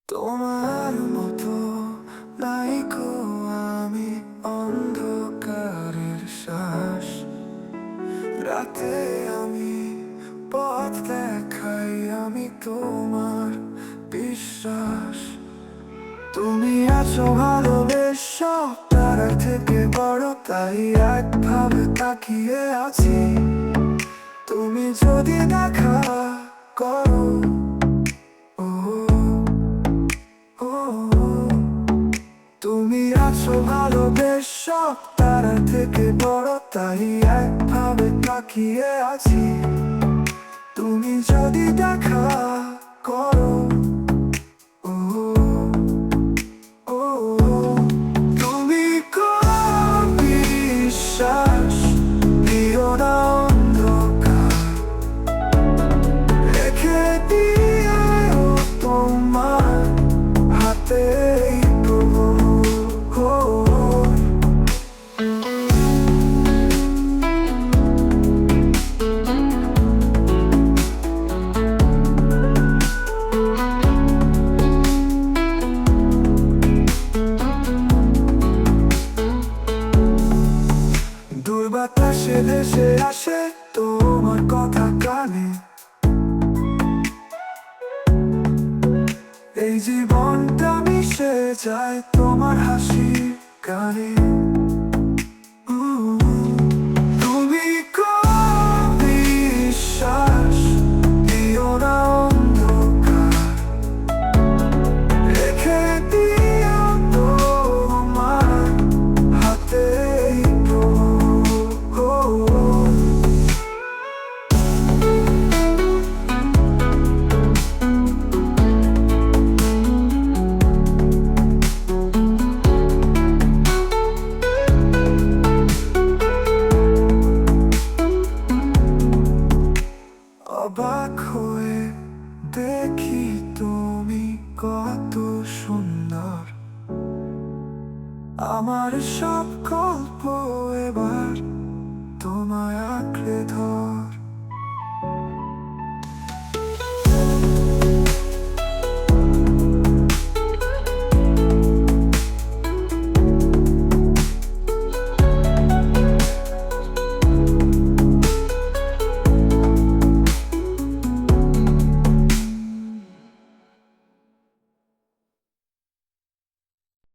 তোমার মতো নাইকো আমি অন্ধকারের শ্বাস। রাতে আমি পথ দেখাই, আমি তোমার বিশ্বাস। তুমি আছো ভালোবেসো, তারা থেকে বড়, তাই একভাবে তাকিয়ে আছি। তুমি যদি দেখা করো, তুমি আছো ভালোবেসো, তারা থেকে বড়, তাই একভাবে তাকিয়ে আছি। তুমি যদি দেখা করো, ও ও তুমি কোন বিশ্বাস দিও না অন্ধকার, রেখে দিও তোমার হাতে প্রভু। দূর বাতাসে ভেসে আসে তোমার কথা কানে, এই জীবনটা মিশে যায় তোমার হাসির গানে। তুমি কোন বিশ্বাস দিও না অন্ধকার, রেখে দিও তোমার হাতে প্রভু। অবাক হয়ে দেখি তুমি কত সুন্দর, আমার সব গল্প এবার তোমায় আঁকড়ে ধর।